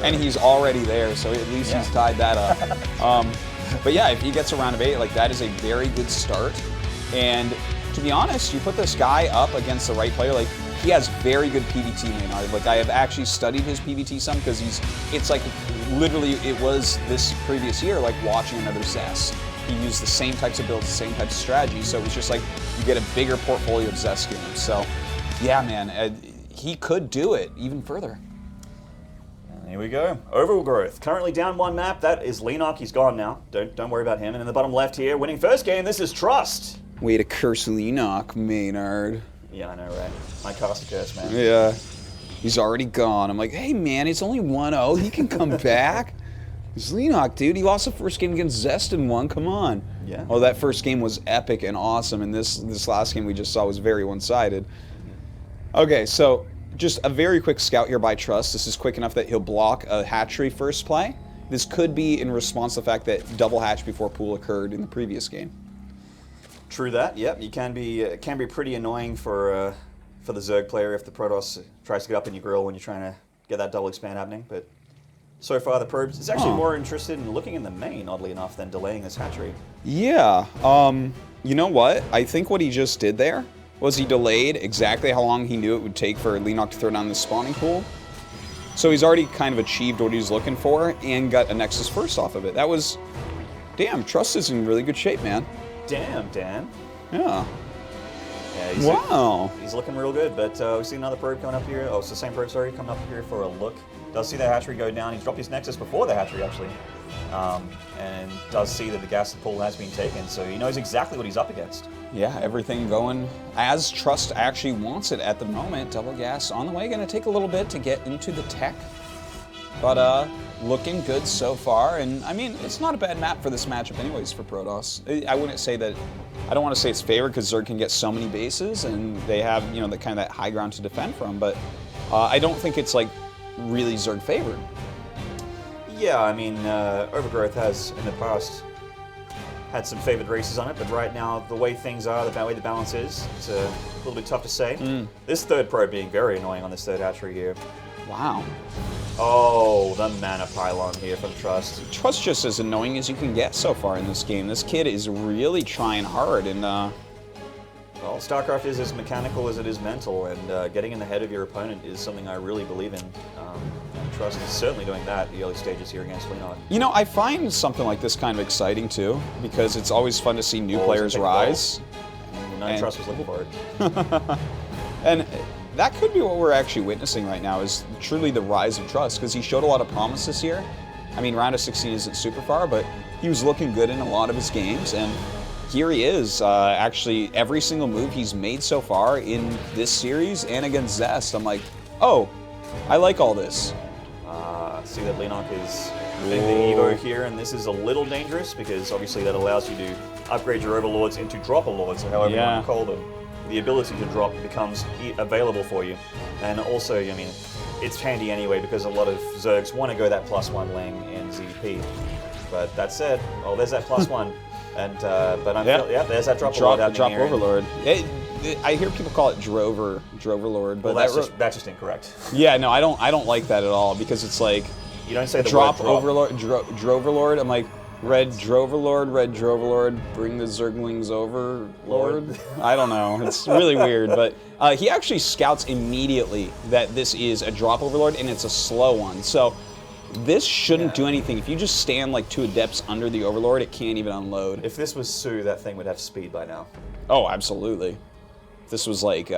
And he's already there, so at least he's tied that up. But yeah, if he gets a round of 8, like that is a very good start. And to be honest, you put this guy up against the right player, like he has very good PvT, Leenock. Like I have actually studied his PvT some because it's like literally it was this previous year like watching another Zest. He used the same types of builds, the same types of strategies, so it was just like you get a bigger portfolio of Zest games. So yeah, man, he could do it even further. And here we go. Overgrowth. Currently down 1 map. That is Leenock. He's gone now. Don't worry about him. And in the bottom left here, winning first game, this is Trust. Way to curse Leenock, Maynard. Yeah, I know, right? I cast a curse, man. Yeah. He's already gone. I'm like, hey, man, it's only 1-0. He can come back. It's Leenock, dude. He lost the first game against Zest and won. Come on. Yeah. Oh, that first game was epic and awesome, and this last game we just saw was very one-sided. Okay, so just a very quick scout here by Trust. This is quick enough that he'll block a hatchery first play. This could be in response to the fact that double hatch before pool occurred in the previous game. True that. Yep. You can be pretty annoying for the Zerg player if the Protoss tries to get up in your grill when you're trying to get that double expand happening. But so far, the Probes is actually more interested in looking in the main, oddly enough, than delaying this hatchery. Yeah. You know what? I think what he just did there was he delayed exactly how long he knew it would take for Leenock to throw down the spawning pool. So he's already kind of achieved what he was looking for and got a Nexus first off of it. That was... Damn, Trust is in really good shape, man. Damn, Dan. Yeah. Yeah, he's looking real good, but we see another probe coming up here. Oh, it's the same probe, sorry, coming up here for a look. Does see the hatchery go down. He's dropped his Nexus before the hatchery, actually. And does see that the gas pool has been taken, so he knows exactly what he's up against. Yeah, everything going as Trust actually wants it at the moment. Double gas on the way. Going to take a little bit to get into the tech. But looking good so far. And, I mean, it's not a bad map for this matchup anyways for Protoss. I wouldn't say that... I don't want to say it's favored because Zerg can get so many bases and they have, you know, the kind of that high ground to defend from. But I don't think it's, like, really Zerg favored. Yeah, I mean, Overgrowth has, in the past, had some favored races on it, but right now, the way things are, the way the balance is, it's a little bit tough to say. This third probe being very annoying on this third hatchery here. Wow. Oh, the mana pylon here from Trust. Trust just as annoying as you can get so far in this game. This kid is really trying hard, and well, StarCraft is as mechanical as it is mental, and getting in the head of your opponent is something I really believe in. And Trust is certainly doing that at the early stages here against Leenock. You know, I find something like this kind of exciting too, because it's always fun to see new players rise. No Trust was looking for it. And that could be what we're actually witnessing right now, is truly the rise of Trust, because he showed a lot of promise this year. I mean, round of 16 isn't super far, but he was looking good in a lot of his games, and here he is. Actually, every single move he's made so far in this series and against Zest, I'm like, oh, I like all this. See that Leenock is getting the Evo here, and this is a little dangerous, because obviously that allows you to upgrade your Overlords into Dropper Lords, or however you want to call them. The ability to drop becomes available for you. And also, I mean, it's handy anyway, because a lot of Zergs want to go that +1 lane in ZvP. But that said, oh, there's that +1. And, but I'm there's that Drop Overlord. I hear people call it Droverlord, but well, that's just incorrect. Yeah, no, I don't like that at all, because it's like you don't say the drop word drop. Overlord, Droverlord. I'm like, Red Droverlord, bring the Zerglings over, Lord. I don't know. It's really weird, but he actually scouts immediately that this is a drop Overlord, and it's a slow one. So this shouldn't do anything. If you just stand like 2 Adepts under the Overlord, it can't even unload. If this was Sue, that thing would have speed by now. Oh, absolutely. If this was like,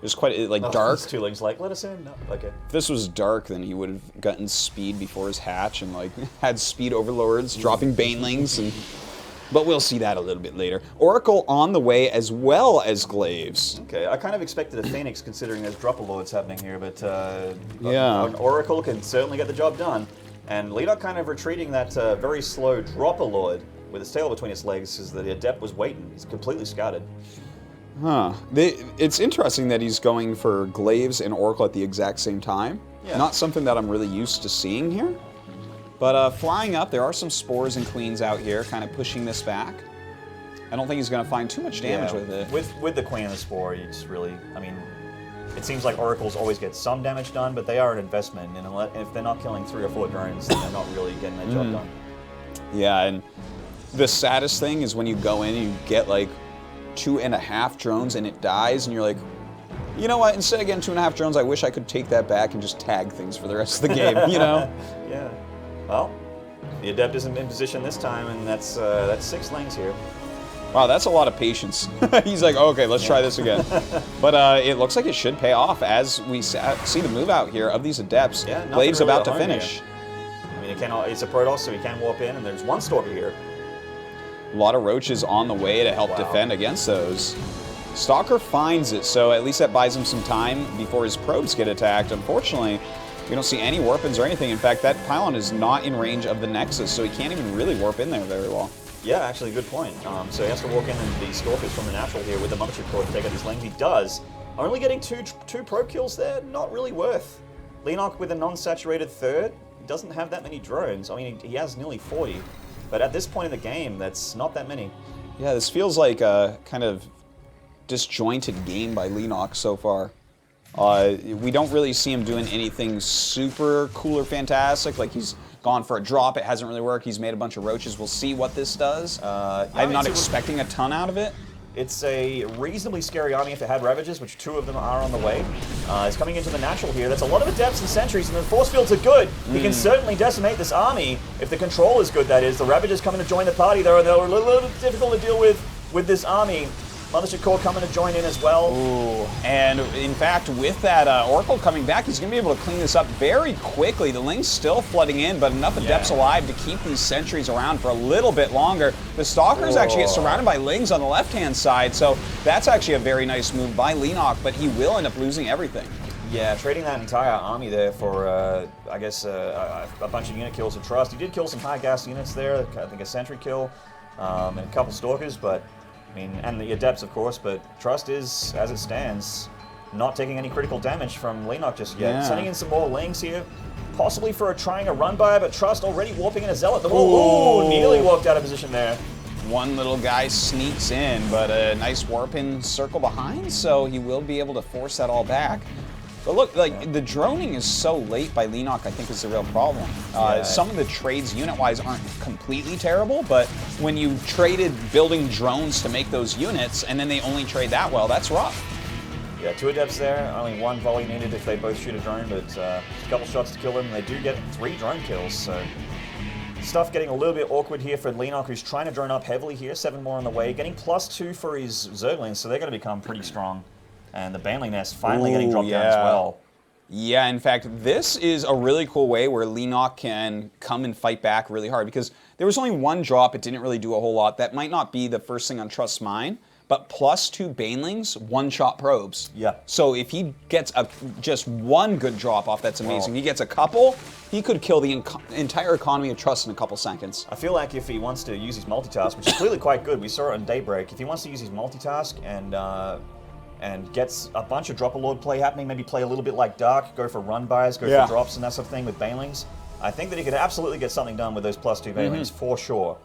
just quite like dark. Two Lings like, let us in. No, okay. If this was dark, then he would have gotten speed before his hatch and like had speed Overlords, dropping Banelings, and but we'll see that a little bit later. Oracle on the way as well as Glaives. Okay, I kind of expected a Phoenix considering there's Dropper Lords happening here, but yeah, Oracle can certainly get the job done. And Leenock kind of retreating that very slow Dropper Lord with his tail between its legs, is that the Adept was waiting. He's completely scouted. Huh. It's interesting that he's going for Glaives and Oracle at the exact same time. Yeah. Not something that I'm really used to seeing here. But flying up, there are some Spores and Queens out here, kind of pushing this back. I don't think he's going to find too much damage with it. With the Queen and the Spore, you just really, I mean, it seems like Oracles always get some damage done, but they are an investment, and if they're not killing 3 or 4 drones, then they're not really getting their job done. Yeah, and the saddest thing is when you go in and you get like 2.5 drones and it dies, and you're like, you know what, instead of getting 2.5 drones, I wish I could take that back and just tag things for the rest of the game, you know? Yeah. Well, the Adept isn't in position this time, and that's 6 lanes here. Wow, that's a lot of patience. He's like, okay, let's try this again. But it looks like it should pay off as we see the move out here of these Adepts. Yeah, Blade's really about to finish. Here. I mean, it's a Protoss, so he can warp in, and there's 1 Stalker here. A lot of Roaches on the way to help defend against those. Stalker finds it, so at least that buys him some time before his probes get attacked. Unfortunately, we don't see any warp-ins or anything. In fact, that pylon is not in range of the Nexus, so he can't even really warp in there very well. Yeah, actually, good point. So he has to walk in and the Stalkers from the natural here with the Mothership Core to take out these lanes. He does. Only getting two probe kills there, not really worth. Leenock with a non-saturated third, doesn't have that many drones. I mean, he has nearly 40, but at this point in the game, that's not that many. Yeah, this feels like a kind of disjointed game by Leenock so far. We don't really see him doing anything super cool or fantastic. Like, he's gone for a drop, it hasn't really worked. He's made a bunch of Roaches. We'll see what this does. I'm not expecting a ton out of it. It's a reasonably scary army if it had Ravages, which 2 of them are on the way. It's coming into the natural here. That's a lot of Adepts and Sentries, and the force fields are good. He can certainly decimate this army if the control is good, that is. The Ravages coming to join the party, though, they're a little bit difficult to deal with this army. Mothership Core coming to join in as well. Ooh. And in fact, with that Oracle coming back, he's going to be able to clean this up very quickly. The Ling's still flooding in, but enough Adepts alive to keep these Sentries around for a little bit longer. The Stalkers actually get surrounded by Lings on the left-hand side, so that's actually a very nice move by Leenock, but he will end up losing everything. Yeah, trading that entire army there for, I guess, a bunch of unit kills of Trust. He did kill some high gas units there, I think a Sentry kill, and a couple Stalkers, but I mean, and the Adepts, of course, but Trust is, as it stands, not taking any critical damage from Leenock just yet. Sending in some more Lings here, possibly for trying a run-by, but Trust already warping in a Zealot. The wall, ooh, nearly walked out of position there. One little guy sneaks in, but a nice warp-in circle behind, so he will be able to force that all back. But look, like, the droning is so late by Leenock, I think, is the real problem. Some of the trades unit-wise aren't completely terrible, but when you traded building drones to make those units, and then they only trade that well, that's rough. Yeah, 2 Adepts there, only 1 volley needed if they both shoot a drone, but a couple shots to kill them, and they do get 3 drone kills, so stuff getting a little bit awkward here for Leenock, who's trying to drone up heavily here, 7 more on the way, getting +2 for his Zerglings, so they're going to become pretty strong. And the Baneling Nest finally getting dropped down as well. Yeah, in fact, this is a really cool way where Leenock can come and fight back really hard, because there was only 1 drop, it didn't really do a whole lot. That might not be the first thing on Trust's mind, but +2 Banelings, 1-shot probes. Yeah. So if he gets just 1 good drop off, that's amazing. He gets a couple, he could kill the entire economy of Trust in a couple seconds. I feel like if he wants to use his multitask, which is clearly quite good, we saw it on Daybreak, if he wants to use his multitask and gets a bunch of Drop-a-Lord play happening, maybe play a little bit like Dark, go for run-bys, go for drops and that sort of thing with Banelings, I think that he could absolutely get something done with those +2 Banelings, for sure.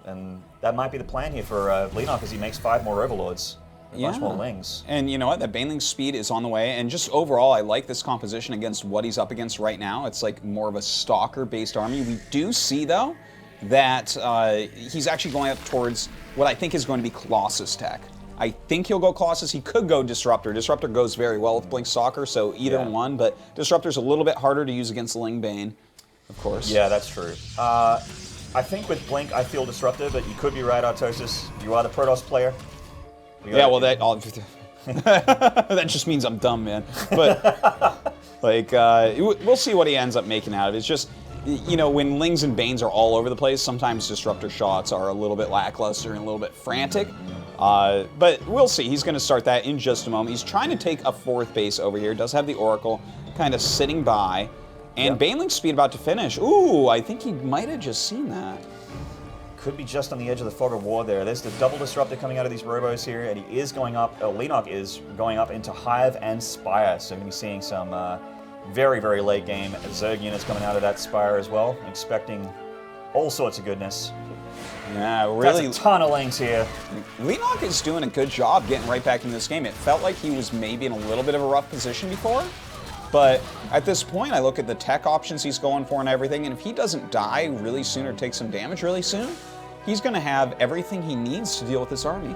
And that might be the plan here for Leenock as he makes 5 more Overlords, a bunch more Lings. And you know what, that Baneling speed is on the way, and just overall, I like this composition against what he's up against right now. It's like more of a Stalker-based army. We do see, though, that he's actually going up towards what I think is going to be Colossus tech. I think he'll go Colossus. He could go Disruptor. Disruptor goes very well with Blink Stalker, so either one, but Disruptor's a little bit harder to use against Ling Bane, of course. Yeah, that's true. I think with Blink, I feel Disruptor, but you could be right, Artosis. You are the Protoss player. Yeah, well, that just means I'm dumb, man. But, like, we'll see what he ends up making out of it. It's just, you know, when Lings and Banes are all over the place, sometimes Disruptor shots are a little bit lackluster and a little bit frantic. But we'll see. He's going to start that in just a moment. He's trying to take a 4th base over here. Does have the Oracle kind of sitting by. And Baneling's speed about to finish. Ooh, I think he might have just seen that. Could be just on the edge of the fog of war there. There's the double Disruptor coming out of these Robos here, and he is going up, Leenock is going up into Hive and Spire. So we're going to be seeing some very, very late game Zerg units coming out of that Spire as well. Expecting all sorts of goodness. Yeah, really. That's a ton of lanes here. Leenock is doing a good job getting right back into this game. It felt like he was maybe in a little bit of a rough position before, but at this point, I look at the tech options he's going for and everything, and if he doesn't die really soon or take some damage really soon, he's going to have everything he needs to deal with this army.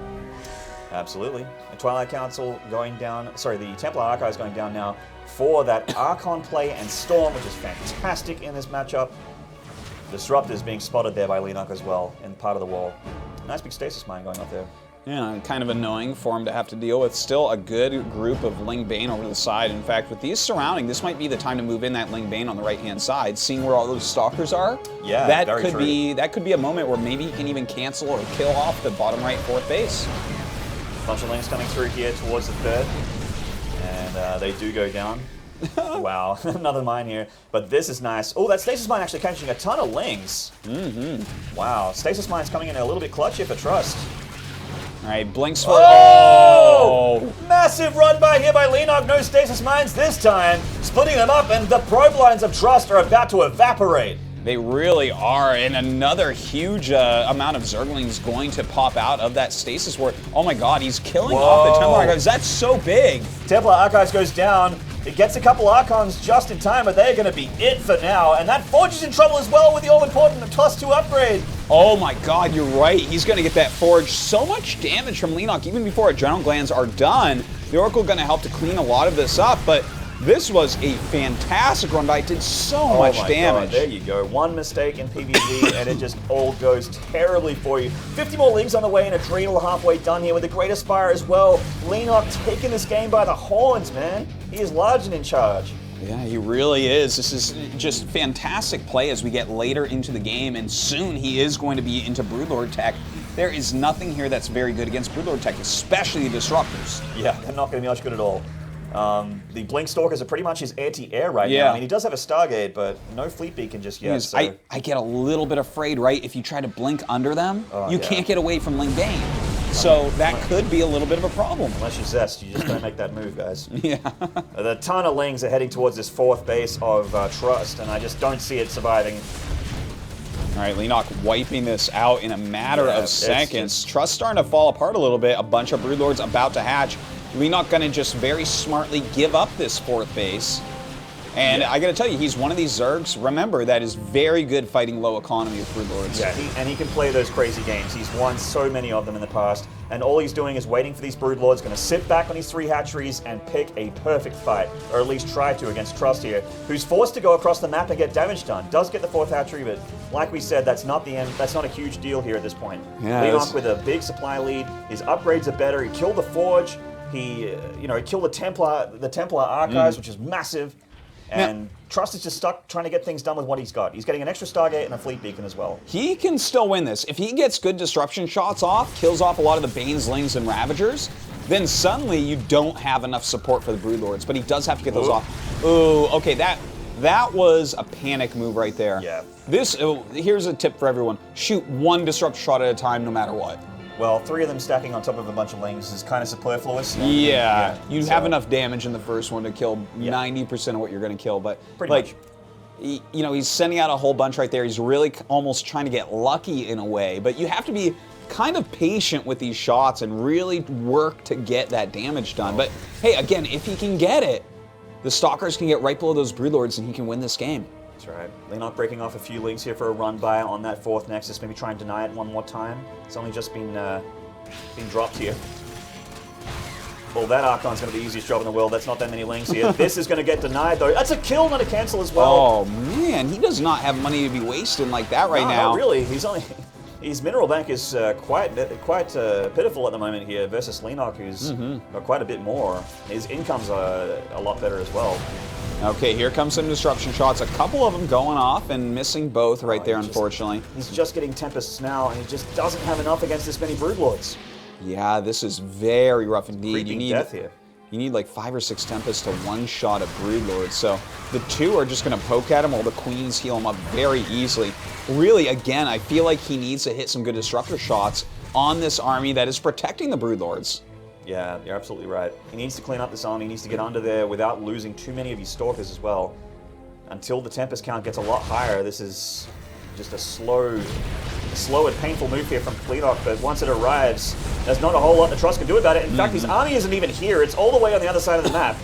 Absolutely. The Twilight Council going down, sorry, the Templar Archives going down now for that Archon play and Storm, which is fantastic in this matchup. Disruptors being spotted there by Leenock as well in part of the wall. Nice big stasis mine going up there. Yeah, kind of annoying for him to have to deal with. Still a good group of Ling Bane over to the side. In fact, with these surrounding, this might be the time to move in that Ling Bane on the right-hand side, seeing where all those stalkers are. Yeah, that very could true. be a moment where maybe he can even cancel or kill off the bottom right fourth base. Bunch of lanes coming through here towards the third, and they do go down. Wow, another mine here. But this is nice. Oh, that stasis mine actually catching a ton of lings. Wow, stasis mine's coming in a little bit clutch here for Trust. All right, Blinks for... Oh! Massive run by here by Leenock. No stasis mines this time. Splitting them up, and the probe lines of Trust are about to evaporate. They really are, and another huge amount of Zerglings going to pop out of that stasis ward. Oh my god, he's killing off the Templar Archives. That's so big. Templar Archives goes down. It gets a couple Archons just in time, but they're going to be it for now. And that Forge is in trouble as well with the all-important +2 upgrade. Oh my god, you're right. He's going to get that Forge. So much damage from Leenock, even before Adrenal Glands are done. The Oracle going to help to clean a lot of this up, but this was a fantastic run by. It did so much damage. God, there you go. One mistake in PvZ and it just all goes terribly for you. 50 more Lings on the way and Adrenal halfway done here with the Great Aspire as well. Leenock taking this game by the horns, man. He is large and in charge. Yeah, he really is. This is just fantastic play as we get later into the game, and soon he is going to be into Broodlord tech. There is nothing here that's very good against Broodlord tech, especially the Disruptors. Yeah, they're not going to be much good at all. The Blink Stalkers are pretty much his anti-air right now. I mean, he does have a Stargate, but no Fleet Beacon just yet. So. I get a little bit afraid, right? If you try to blink under them, you can't get away from Ling Bane. So that could be a little bit of a problem. Unless you're Zest, you just don't make that move, guys. Yeah. The ton of Lings are heading towards this fourth base of Trust, and I just don't see it surviving. All right, Leenock wiping this out in a matter of seconds. Trust starting to fall apart a little bit. A bunch of Broodlords about to hatch. Leenock going to just very smartly give up this fourth base. And I got to tell you, he's one of these Zergs, remember, that is very good fighting low economy with Broodlords. Yeah, and he can play those crazy games. He's won so many of them in the past, and all he's doing is waiting for these Broodlords, going to sit back on his 3 hatcheries and pick a perfect fight, or at least try to against Trust here, who's forced to go across the map and get damage done. Does get the 4th hatchery, but like we said, that's not the end. That's not a huge deal here at this point. Yeah, Leenock with a big supply lead. His upgrades are better. He killed the Forge. He, he killed the Templar Archives, which is massive. And Trust is just stuck trying to get things done with what he's got. He's getting an extra Stargate and a Fleet Beacon as well. He can still win this. If he gets good disruption shots off, kills off a lot of the Banes, Lings, and Ravagers, then suddenly you don't have enough support for the Broodlords, but he does have to get those off. Ooh, okay, that was a panic move right there. Yeah. Here's a tip for everyone. Shoot 1 disrupt shot at a time no matter what. Well, 3 of them stacking on top of a bunch of Lings is kind of superfluous. Yeah, you have enough damage in the first one to kill 90% of what you're going to kill, but pretty much. He's sending out a whole bunch right there. He's really almost trying to get lucky in a way, but you have to be kind of patient with these shots and really work to get that damage done. But hey, again, if he can get it, the Stalkers can get right below those Broodlords and he can win this game. That's right. Leenock breaking off a few Lings here for a run by on that 4th Nexus. Maybe try and deny it one more time. It's only just been dropped here. Well, that Archon's going to be the easiest job in the world. That's not that many Lings here. This is going to get denied, though. That's a kill, not a cancel as well. Oh, man. He does not have money to be wasting like that right now. Not really. His mineral bank is quite pitiful at the moment here versus Leenock, who's got quite a bit more. His income's a lot better as well. Okay, here comes some disruption shots. A couple of them going off and missing both right there, unfortunately. He's just getting Tempests now, and he just doesn't have enough against this many Broodlords. Yeah, this is very rough indeed. You need death here. You need like 5 or 6 Tempests to one-shot a Broodlord. So the 2 are just going to poke at him while the Queens heal him up very easily. Really, again, I feel like he needs to hit some good disruptor shots on this army that is protecting the Broodlords. Yeah, you're absolutely right. He needs to clean up this army. He needs to get under there without losing too many of his Stalkers as well. Until the Tempest count gets a lot higher, this is just a slow and painful move here from Leenock, but once it arrives, there's not a whole lot the Trust can do about it. In fact, his army isn't even here. It's all the way on the other side of the map,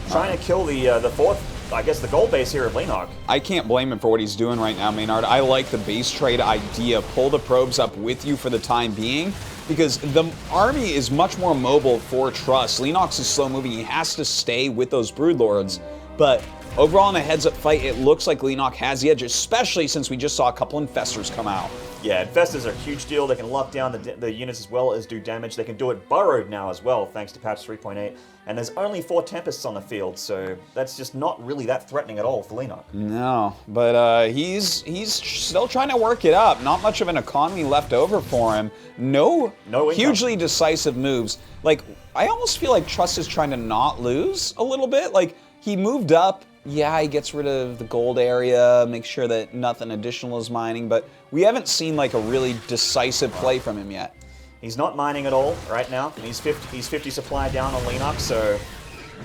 trying to kill the fourth, I guess, the gold base here of Leenock. I can't blame him for what he's doing right now, Maynard. I like the base trade idea. Pull the probes up with you for the time being, because the army is much more mobile for Trust. Leenox is slow moving. He has to stay with those Broodlords, but overall in a heads-up fight, it looks like Leenock has the edge, especially since we just saw a couple Infestors come out. Yeah, Infestors are a huge deal. They can lock down the units as well as do damage. They can do it burrowed now as well, thanks to patch 3.8. And there's only 4 Tempests on the field, so that's just not really that threatening at all for Leenock. No, but he's still trying to work it up. Not much of an economy left over for him. No hugely decisive moves. Like, I almost feel like Trust is trying to not lose a little bit. Like, he moved up. Yeah, he gets rid of the gold area, makes sure that nothing additional is mining, but we haven't seen like a really decisive play from him yet. He's not mining at all right now. He's 50 supply down on Leenock, so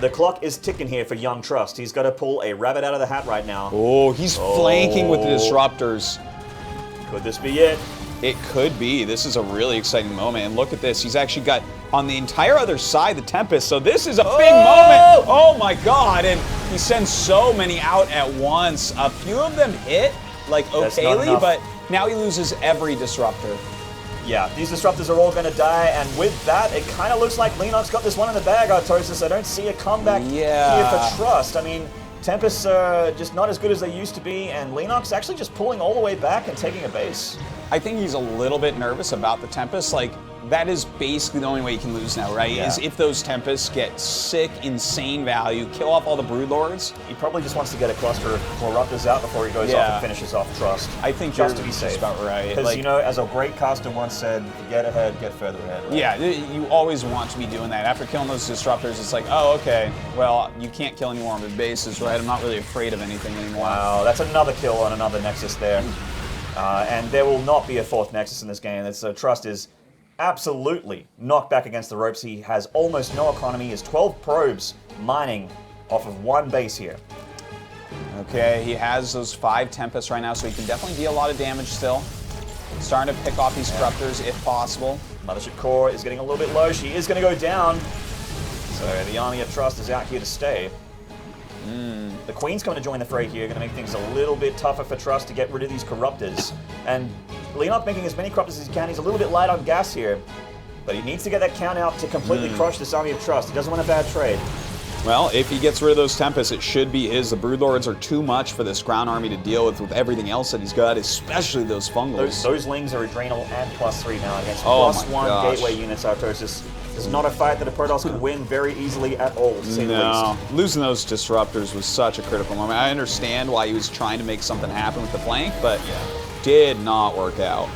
the clock is ticking here for young Trust. He's got to pull a rabbit out of the hat right now. Oh, he's flanking with the disruptors. Could this be it? It could be. This is a really exciting moment. And look at this. He's actually got on the entire other side the Tempest. So this is a big moment. Oh my God. And he sends so many out at once. A few of them hit like okayly, but now he loses every disruptor. Yeah, these disruptors are all going to die, and with that, it kind of looks like Leenock's got this one in the bag, Artosis. I don't see a comeback here for Trust. I mean, Tempests are just not as good as they used to be, and Leenock's actually just pulling all the way back and taking a base. I think he's a little bit nervous about the Tempest. Like, that is basically the only way you can lose now, right? Yeah. Is if those Tempests get sick, insane value, kill off all the Broodlords. He probably just wants to get a cluster of Corruptors out before he goes off and finishes off Trust. I think just you're to be safe. About right. Because, you know, as a great caster once said, get ahead, get further ahead. Right? Yeah, you always want to be doing that. After killing those Disruptors, it's like, oh, okay, well, you can't kill any more of the bases, right? I'm not really afraid of anything anymore. Wow, that's another kill on another Nexus there. And there will not be a 4th Nexus in this game. Trust is absolutely knocked back against the ropes. He has almost no economy. He has 12 probes mining off of one base here. Okay, he has those 5 Tempests right now, so he can definitely deal a lot of damage still. Starting to pick off these Corruptors if possible. Mothership Core is getting a little bit low. She is going to go down. So the army of Trust is out here to stay. The Queen's coming to join the fray here, going to make things a little bit tougher for Trust to get rid of these Corruptors. And Leenock making as many Corruptors as he can. He's a little bit light on gas here, but he needs to get that count out to completely crush this army of Trust. He doesn't want a bad trade. Well, if he gets rid of those Tempests, it should be his. The Broodlords are too much for this ground army to deal with everything else that he's got, especially those Fungals. Those Lings are Adrenal and +3 now against +1 gateway units, Artosis. This is not a fight that a Protoss can win very easily at all, to say the least. Losing those Disruptors was such a critical moment. I understand why he was trying to make something happen with the flank, but did not work out.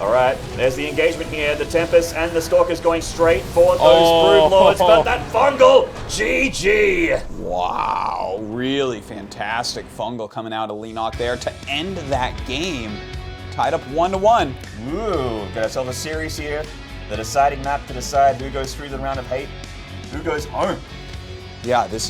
All right, there's the engagement here. The Tempest and the Stalkers going straight for those Broodlords, but that Fungal, GG! Wow, really fantastic Fungal coming out of Leenock there to end that game. Tied up 1-1. Ooh, got ourselves a series here. The deciding map to decide who goes through the round of hate, who goes home. Yeah, this is